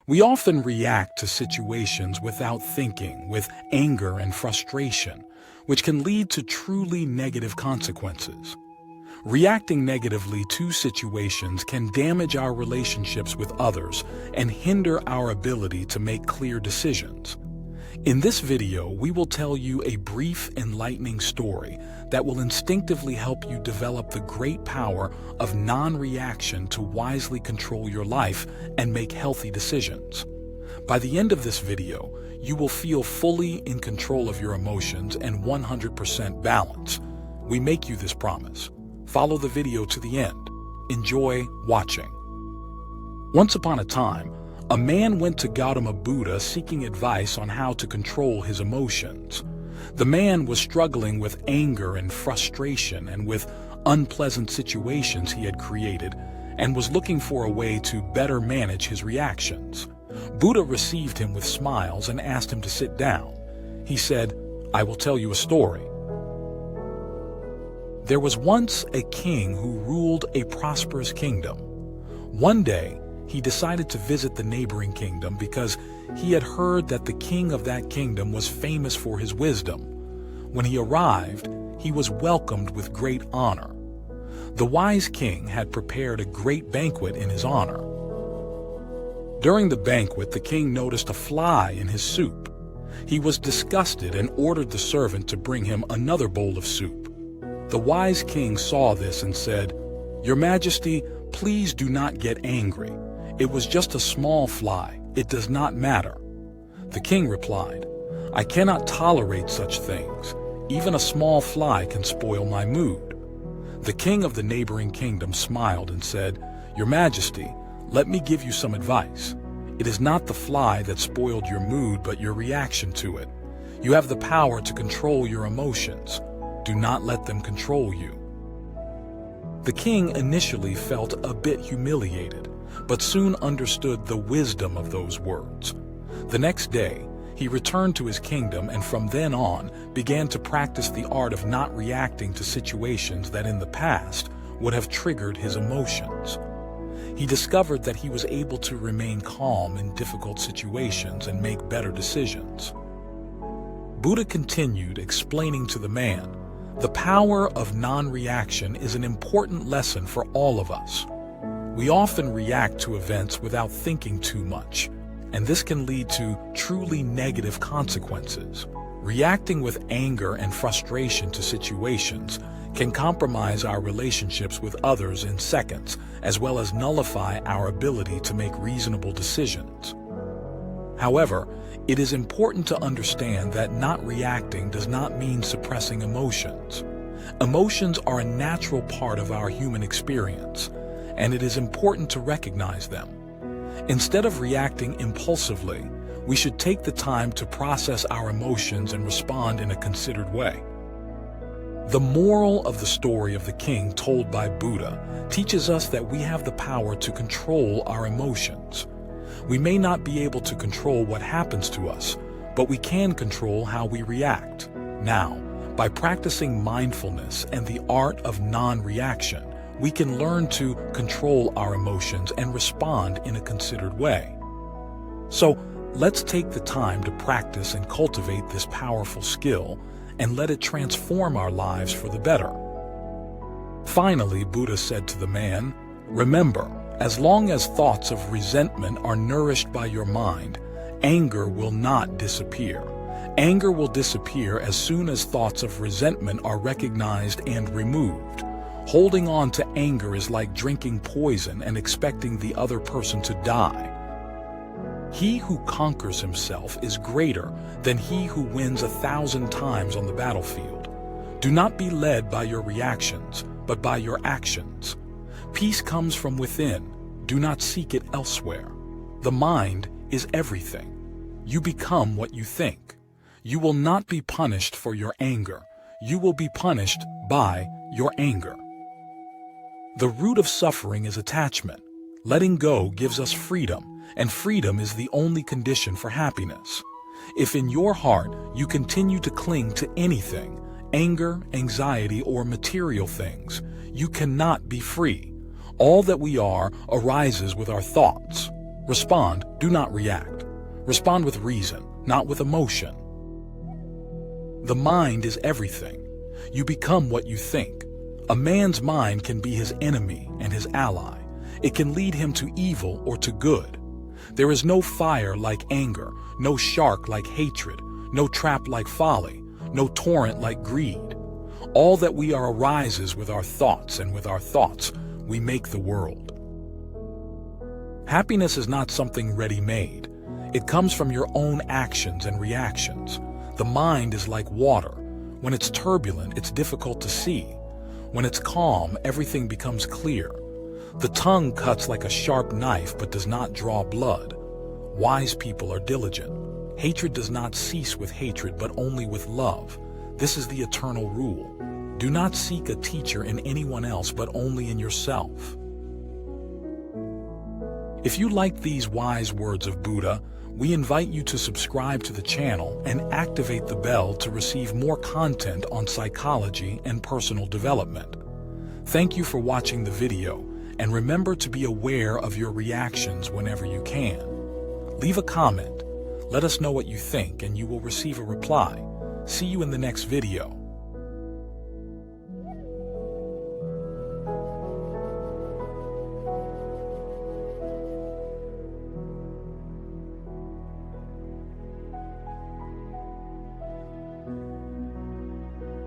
We often react to situations without thinking, with anger and frustration, which can lead to truly negative consequences. Reacting negatively to situations can damage our relationships with others and hinder our ability to make clear decisions. In this video, we will tell you a brief, enlightening story that will instinctively help you develop the great power of non-reaction to wisely control your life and make healthy decisions. By the end of this video, you will feel fully in control of your emotions and 100% balance. We make you this promise. Follow the video to the end. Enjoy watching. Once upon a time, a man went to Gautama Buddha seeking advice on how to control his emotions. The man was struggling with anger and frustration and with unpleasant situations he had created and was looking for a way to better manage his reactions. Buddha received him with smiles and asked him to sit down. He said, "I will tell you a story. There was once a king who ruled a prosperous kingdom. One day, he decided to visit the neighboring kingdom because he had heard that the king of that kingdom was famous for his wisdom. When he arrived, he was welcomed with great honor. The wise king had prepared a great banquet in his honor. During the banquet, the king noticed a fly in his soup. He was disgusted and ordered the servant to bring him another bowl of soup. The wise king saw this and said, "Your Majesty, please do not get angry. It was just a small fly. It does not matter." The king replied, "I cannot tolerate such things. Even a small fly can spoil my mood." The king of the neighboring kingdom smiled and said, "Your Majesty, let me give you some advice. It is not the fly that spoiled your mood, but your reaction to it. You have the power to control your emotions. Do not let them control you." The king initially felt a bit humiliated, but soon understood the wisdom of those words. The next day, he returned to his kingdom and from then on began to practice the art of not reacting to situations that in the past would have triggered his emotions. He discovered that he was able to remain calm in difficult situations and make better decisions. Buddha continued, explaining to the man, "The power of non-reaction is an important lesson for all of us. We often react to events without thinking too much, and this can lead to truly negative consequences. Reacting with anger and frustration to situations can compromise our relationships with others in seconds, as well as nullify our ability to make reasonable decisions. However, it is important to understand that not reacting does not mean suppressing emotions. Emotions are a natural part of our human experience, and it is important to recognize them. Instead of reacting impulsively, we should take the time to process our emotions and respond in a considered way. The moral of the story of the king told by Buddha teaches us that we have the power to control our emotions. We may not be able to control what happens to us, but we can control how we react. Now, by practicing mindfulness and the art of non-reaction, we can learn to control our emotions and respond in a considered way. So, let's take the time to practice and cultivate this powerful skill and let it transform our lives for the better. Finally, Buddha said to the man, "Remember, as long as thoughts of resentment are nourished by your mind, anger will not disappear. Anger will disappear as soon as thoughts of resentment are recognized and removed. Holding on to anger is like drinking poison and expecting the other person to die. He who conquers himself is greater than he who wins 1,000 times on the battlefield. Do not be led by your reactions, but by your actions. Peace comes from within. Do not seek it elsewhere. The mind is everything. You become what you think. You will not be punished for your anger. You will be punished by your anger." The root of suffering is attachment. Letting go gives us freedom, and freedom is the only condition for happiness. If in your heart you continue to cling to anything, anger, anxiety, or material things, you cannot be free. All that we are arises with our thoughts. Respond, do not react. Respond with reason, not with emotion. The mind is everything. You become what you think. A man's mind can be his enemy and his ally. It can lead him to evil or to good. There is no fire like anger, no shark like hatred, no trap like folly, no torrent like greed. All that we are arises with our thoughts, and with our thoughts we make the world. Happiness is not something ready-made. It comes from your own actions and reactions. The mind is like water. When it's turbulent, it's difficult to see. When it's calm, everything becomes clear. The tongue cuts like a sharp knife but does not draw blood. Wise people are diligent. Hatred does not cease with hatred but only with love. This is the eternal rule. Do not seek a teacher in anyone else but only in yourself. If you like these wise words of Buddha, we invite you to subscribe to the channel and activate the bell to receive more content on psychology and personal development. Thank you for watching the video, and remember to be aware of your reactions whenever you can. Leave a comment. Let us know what you think and you will receive a reply. See you in the next video.